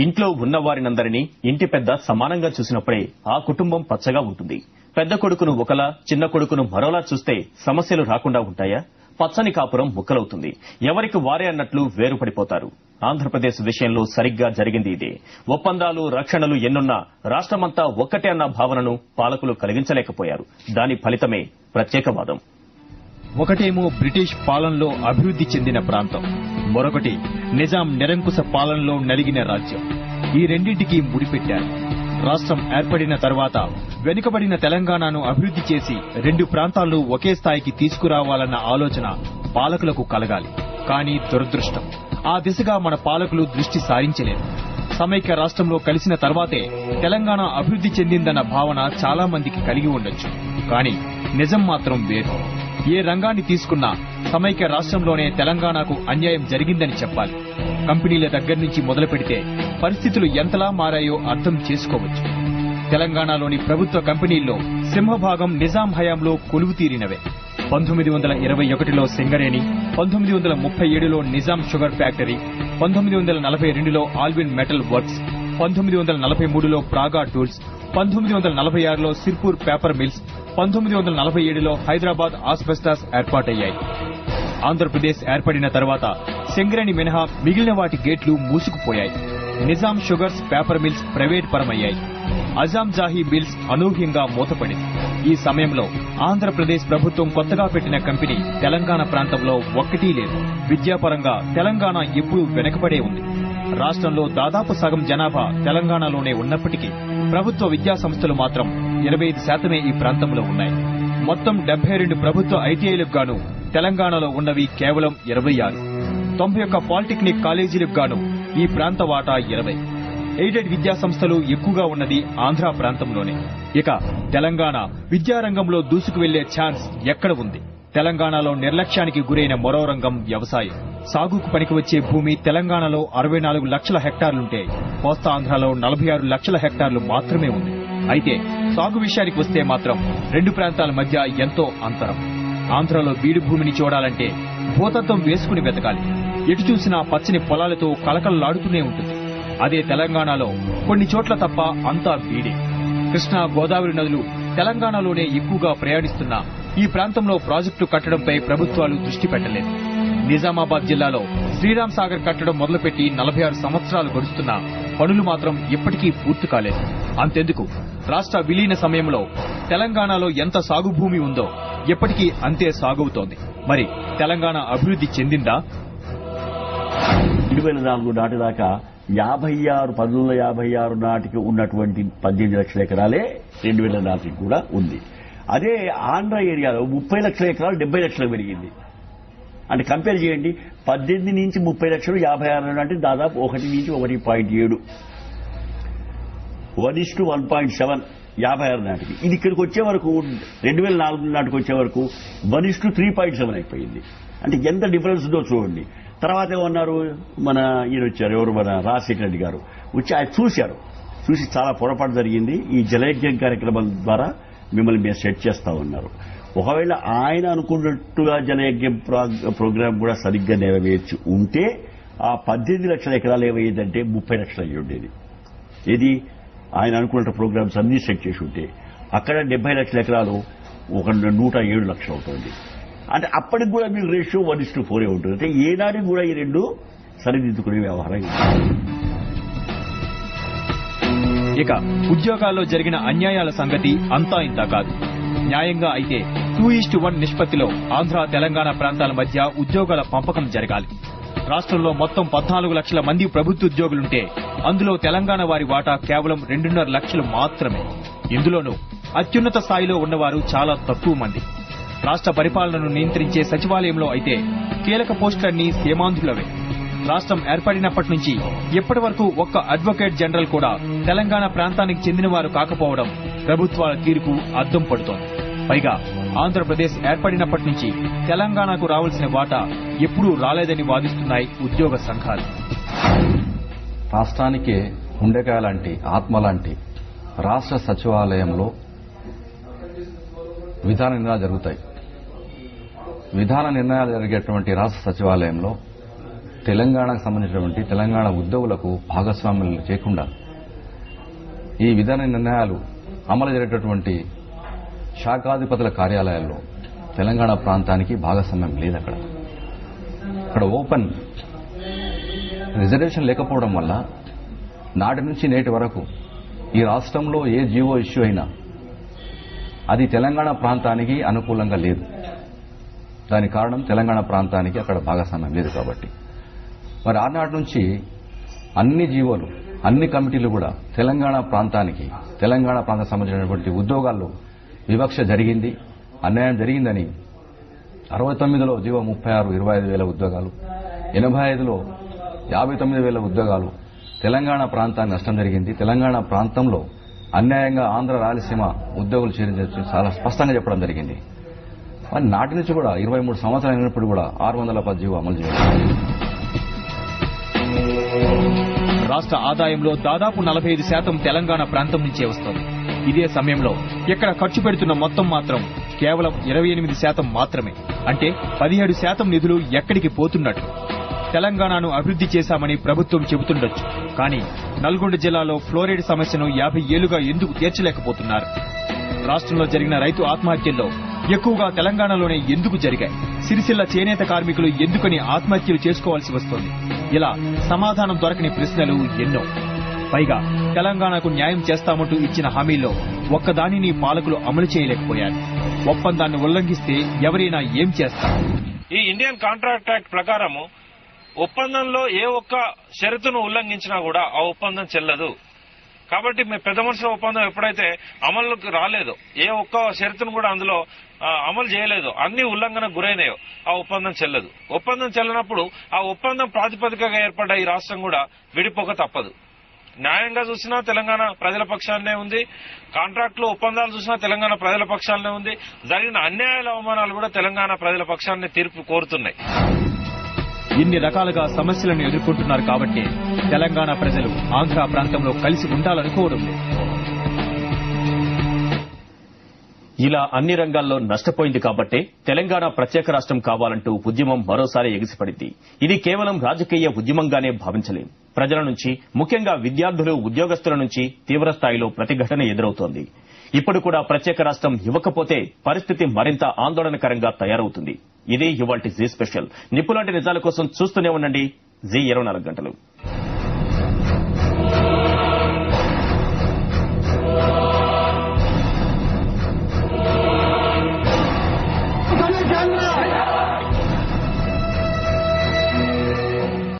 ఇంట్లో ఉన్నవారినందరినీ ఇంటి పెద్ద సమానంగా చూసినప్పుడే ఆ కుటుంబం పచ్చగా ఉంటుంది. పెద్ద కొడుకును ఒకలా, చిన్న కొడుకును మరోలా చూస్తే సమస్యలు రాకుండా ఉంటాయా? పచ్చని కాపురం ముక్కలవుతుంది. ఎవరికి వారే అన్నట్లు వేరుపడిపోతారు. ఆంధ్రప్రదేశ్ విషయంలో సరిగ్గా జరిగింది ఇదే. ఒప్పందాలు, రక్షణలు ఎన్నున్నా రాష్ట్రమంతా ఒక్కటే అన్న భావనను పాలకులు కలిగించలేకపోయారు. దాని ఫలితమే ప్రత్యేకవాదం. ఒకటేమో బ్రిటిష్ పాలనలో అభివృద్ధి చెందిన ప్రాంతం, మరొకటి నిజాం నిరంకుశ పాలనలో నలిగిన రాజ్యం. ఈ రెండింటికి ముడిపెట్టారు. రాష్ట్రం ఏర్పడిన తర్వాత వెనుకబడిన తెలంగాణను అభివృద్ధి చేసి రెండు ప్రాంతాలను ఒకే స్థాయికి తీసుకురావాలన్న ఆలోచన పాలకులకు కలగాలి. కానీ దురదృష్టం, ఆ దిశగా మన పాలకులు దృష్టి సారించలేదు. సమైక్య రాష్ట్రంలో కలిసిన తర్వాతే తెలంగాణ అభివృద్ధి చెందిందన్న భావన చాలా మందికి కలిగి ఉండొచ్చు. కానీ నిజం మాత్రం వేరు. ఏ రంగాన్ని తీసుకున్నా సమైక్య రాష్ట్రంలోనే తెలంగాణకు అన్యాయం జరిగిందని చెప్పాలి. కంపెనీల దగ్గర నుంచి మొదలు పెడితే పరిస్థితులు ఎంతలా మారాయో అర్థం చేసుకోవచ్చు. తెలంగాణలోని ప్రభుత్వ కంపెనీల్లో సింహభాగం నిజాం హయాంలో కొలువు తీరినవే. 1921లో సింగరేణి, 1937లో నిజాం షుగర్ ఫ్యాక్టరీ, 1942లో ఆల్విన్ మెటల్ వర్క్స్, 1943లో ప్రాగా టూల్స్, 1946లో సిర్పూర్ పేపర్ మిల్స్, 1947లో హైదరాబాద్ ఆస్బెస్టాస్ ఏర్పాటయ్యాయి. ఆంధ్రప్రదేశ్ ఏర్పడిన తర్వాత సింగరేణి మినహా మిగిలిన వాటి గేట్లు మూసుకుపోయాయి. Nizam sugars, paper mills private పరమయ్యాయి. అజాం జాహీ మిల్స్ అనూహ్యంగా మూతపడింది. ఈ సమయంలో ఆంధ్రప్రదేశ్ ప్రభుత్వం కొత్తగా పెట్టిన కంపెనీ తెలంగాణ ప్రాంతంలో ఒక్కటీ లేదు. విద్యాపరంగా తెలంగాణ ఎప్పుడూ వెనుకబడే ఉంది. రాష్ట్రంలో దాదాపు సగం జనాభా తెలంగాణలోనే ఉన్నప్పటికీ ప్రభుత్వ విద్యా సంస్థలు మాత్రం 25% ఈ ప్రాంతంలో ఉన్నాయి. మొత్తం 72 ప్రభుత్వ ఐటీఐలకు గాను తెలంగాణలో ఉన్నవి కేవలం 26. 91 పాలిటెక్నిక్ కాలేజీలకు గాను ఈ ప్రాంత వాటా 20. ఎయిడెడ్ విద్యా సంస్థలు ఎక్కువగా ఉన్నది ఆంధ్ర ప్రాంతంలోనే. ఇక తెలంగాణ విద్యారంగంలో దూసుకు వెళ్లే ఛాన్స్ ఎక్కడ ఉంది? తెలంగాణలో నిర్లక్ష్యానికి గురైన మరో రంగం వ్యవసాయం. సాగుకు పనికి వచ్చే భూమి తెలంగాణలో 64 లక్షల హెక్టార్లుంటే కోస్తాంధ్రలో 46 లక్షల హెక్టార్లు మాత్రమే ఉంది. అయితే సాగు విషయానికి వస్తే మాత్రం రెండు ప్రాంతాల మధ్య ఎంతో అంతరం. ఆంధ్రలో బీడు భూమిని చూడాలంటే భూతత్వం వేసుకుని వెతకాలి. ఎటు చూసినా పచ్చని పొలాలతో కలకలలాడుతూనే ఉంటుంది. అదే తెలంగాణలో కొన్ని చోట్ల తప్ప అంతా బీడే. కృష్ణా, గోదావరి నదులు తెలంగాణలోనే ఎక్కువగా ప్రయాణిస్తున్నా ఈ ప్రాంతంలో ప్రాజెక్టు కట్టడంపై ప్రభుత్వాలు దృష్టి పెట్టలేదు. నిజామాబాద్ జిల్లాలో శ్రీరామ్ సాగర్ కట్టడం మొదలుపెట్టి 46 సంవత్సరాలు గడుస్తున్నా పనులు మాత్రం ఇప్పటికీ పూర్తి కాలేదు. అంతెందుకు, రాష్ట్ర విలీన సమయంలో తెలంగాణలో ఎంత సాగు భూమి ఉందో ఇప్పటికీ అంతే సాగవుతోంది. మరి తెలంగాణ అభివృద్ధి చెందిందా? 2004 నాటి దాకా 1956 నాటికి ఉన్నటువంటి 18 లక్షల ఎకరాలే 2004 కూడా ఉంది. అదే ఆంధ్ర ఏరియాలో 30 లక్షల ఎకరాలు 70 లక్షలకు పెరిగింది. అంటే కంపేర్ చేయండి, 18 నుంచి 30 లక్షలు 56 అంటే దాదాపు 1 నుంచి 1.7, 1:1.7 56 నాటికి. ఇది ఇక్కడికి వచ్చే వరకు 2004 నాటికి వచ్చే వరకు 1:3.7 అయిపోయింది. అంటే ఎంత డిఫరెన్స్ ఉందో చూడండి. తర్వాత ఏమన్నారు, మన ఈయన వచ్చారు, ఎవరు, మన రాజశేఖర రెడ్డి గారు వచ్చి ఆయన చూసి చాలా పొరపాటు జరిగింది, ఈ జలయజ్ఞం కార్యక్రమం ద్వారా మిమ్మల్ని మేము సెట్ చేస్తా ఉన్నారు. ఒకవేళ ఆయన అనుకున్నట్టుగా జలయజ్ఞం ప్రోగ్రాం కూడా సరిగ్గా నెరవేర్చి ఉంటే ఆ 18 లక్షల ఎకరాలు ఏమయ్యేదంటే 30 లక్షలు అయ్యి ఉండేది. ఇది ఆయన అనుకున్న ప్రోగ్రామ్స్ అన్ని సెట్ చేసి ఉంటే అక్కడ 70 లక్షల ఎకరాలు 107 లక్షలు అవుతుంది. అంటే అప్పటికి కూడా మీకు రేషియో 1:4 ఉంటుంది. అంటే ఏనాటికి కూడా ఈ రెండు సరిదిద్దుకునే వ్యవహారం. ఇక ఉద్యోగాల్లో జరిగిన అన్యాయాల సంగతి అంతా ఇంత కాదు. న్యాయంగా అయితే 2:1 నిష్పత్తిలో ఆంధ్ర, తెలంగాణ ప్రాంతాల మధ్య ఉద్యోగాల పంపకం జరగాలి. రాష్ట్రంలో మొత్తం 14 లక్షల మంది ప్రభుత్వ ఉద్యోగులుంటే అందులో తెలంగాణ వారి వాటా కేవలం 2.5 లక్షలు మాత్రమే. ఇందులోనూ అత్యున్నత స్థాయిలో ఉన్నవారు చాలా తక్కువ మంది. రాష్ట్ర పరిపాలనను నియంత్రించే సచివాలయంలో అయితే కీలక పోస్టులన్నీ సీమాంధ్రులవే. రాష్ట్రం ఏర్పడినప్పటి నుంచి ఇప్పటి వరకు ఒక్క అడ్వకేట్ జనరల్ కూడా తెలంగాణ ప్రాంతానికి చెందినవారు కాకపోవడం ప్రభుత్వాల తీరుకు అద్దం పడుతోంది. పైగా ఆంధ్రప్రదేశ్ ఏర్పడినప్పటి నుంచి తెలంగాణకు రావాల్సిన వాటా ఎప్పుడూ రాలేదని వాదిస్తున్నాయి ఉద్యోగ సంఘాలు. రాష్ట్రానికి ఉండకాయ లాంటి, ఆత్మ లాంటి రాష్ట్ర సచివాలయంలో విధాన నిర్ణయాలు జరుగుతాయి. విధాన నిర్ణయాలు జరిగేటువంటి రాష్ట్ర సచివాలయంలో తెలంగాణకు సంబంధించినటువంటి తెలంగాణ ఉద్యోగులకు భాగస్వామ్యం చేయకుండా ఈ విధాన నిర్ణయాలు అమలు జరిగేటటువంటి శాఖాధిపతుల కార్యాలయాల్లో తెలంగాణ ప్రాంతానికి భాగస్వామ్యం లేదు. అక్కడ ఓపెన్ రిజర్వేషన్ లేకపోవడం వల్ల నాటి నుంచి నేటి వరకు ఈ రాష్ట్రంలో ఏ జీవో ఇష్యూ అయినా అది తెలంగాణ ప్రాంతానికి అనుకూలంగా లేదు. దానికి కారణం తెలంగాణ ప్రాంతానికి అక్కడ భాగస్వామ్యం లేదు కాబట్టి. మరి ఆనాటి నుంచి అన్ని జీవోలు, అన్ని కమిటీలు కూడా తెలంగాణ ప్రాంతానికి, తెలంగాణ ప్రాంతానికి సంబంధించినటువంటి ఉద్యోగాల్లో వివక్ష జరిగింది, అన్యాయం జరిగిందని 69లో జీవో 36 25,000 ఉద్యోగాలు, 85లో 59,000 ఉద్యోగాలు తెలంగాణ ప్రాంతానికి నష్టం జరిగింది. తెలంగాణ ప్రాంతంలో అన్యాయంగా ఆంధ్ర రాయలసీమ ఉద్యోగులు చేరించే చాలా స్పష్టంగా చెప్పడం జరిగింది. మరి నాటి నుంచి కూడా 23 సంవత్సరాలు అయినప్పుడు కూడా 610 జీవో అమలు చేయాలి. రాష్ట్ర ఆదాయంలో దాదాపు 45% తెలంగాణ ప్రాంతం నుంచే వస్తోంది. ఇదే సమయంలో ఇక్కడ ఖర్చు పెడుతున్న మొత్తం మాత్రం కేవలం 28% మాత్రమే. అంటే 17% నిధులు ఎక్కడికి పోతున్నట్టు. తెలంగాణను అభివృద్ధి చేశామని ప్రభుత్వం చెబుతుండొచ్చు, కానీ నల్గొండ జిల్లాలో ఫ్లోరైడ్ సమస్యను 50 ఏళ్లుగా ఎందుకు తీర్చలేకపోతున్నారు? రాష్ట్రంలో జరిగిన రైతు ఆత్మహత్యల్లో ఎక్కువగా తెలంగాణలోనే ఎందుకు జరిగాయి? సిరిసిల్ల చేనేత కార్మికులు ఎందుకని ఆత్మహత్యలు చేసుకోవాల్సి వస్తోంది? ఇలా సమాధానం దొరకని ప్రశ్నలు ఎన్నో. పైగా తెలంగాణకు న్యాయం చేస్తామంటూ ఇచ్చిన హామీల్లో ఒక్కదానిని పాలకులు అమలు చేయలేకపోయారు. ఒప్పందాన్ని ఉల్లంఘిస్తే ఎవరైనా ఏం చేస్తారు? ఈ ఇండియన్ కాంట్రాక్ట్ యాక్ట్ ప్రకారము ఒప్పందంలో ఏ ఒక్క షరతును ఉల్లంఘించినా కూడా ఆ ఒప్పందం చెల్లదు. కాబట్టి మీ పెద్ద మనుషుల ఒప్పందం ఎప్పుడైతే అమలుకి రాలేదో, ఏ ఒక్క షరతును కూడా అందులో అమలు చేయలేదో, అన్ని ఉల్లంఘనకు గురైనాయో ఆ ఒప్పందం చెల్లదు. ఒప్పందం చెల్లనప్పుడు ఆ ఒప్పందం ప్రాతిపదికగా ఏర్పడ్డ ఈ రాష్ట్రం కూడా విడిపోక తప్పదు. న్యాయంగా చూసినా తెలంగాణ ప్రజల పక్షాన్నే ఉంది, కాంట్రాక్టులు ఒప్పందాలు చూసినా తెలంగాణ ప్రజల పక్షాన్నే ఉంది. జరిగిన అన్యాయాల అవమానాలు కూడా తెలంగాణ ప్రజల పక్షాన్ని తీర్పు కోరుతున్నాయి. ఇన్ని రకాలుగా సమస్యలను ఎదుర్కొంటున్నారు కాబట్టి తెలంగాణ ప్రజలు ఆంధ్ర ప్రాంతంలో కలిసి ఉండాలనుకోవడం లేదు. ఇలా అన్ని రంగాల్లో నష్టపోయింది కాబట్టే తెలంగాణ ప్రత్యేక రాష్ట్రం కావాలంటూ ఉద్యమం మరోసారి ఎగిసిపడింది. ఇది కేవలం రాజకీయ ఉద్యమంగానే భావించలేం. ప్రజల నుంచి, ముఖ్యంగా విద్యార్థులు, ఉద్యోగస్తుల నుంచి తీవ్రస్థాయిలో ప్రతిఘటన ఎదురవుతోంది. ఇప్పుడు కూడా ప్రత్యేక రాష్ట్రం ఇవ్వకపోతే పరిస్థితి మరింత ఆందోళనకరంగా తయారవుతుంది. ఇదే ఇవాల్టి జీ స్పెషల్. నిప్పులాంటి నిజాల కోసం చూస్తూనే ఉండండి జీ 24 గంటలు.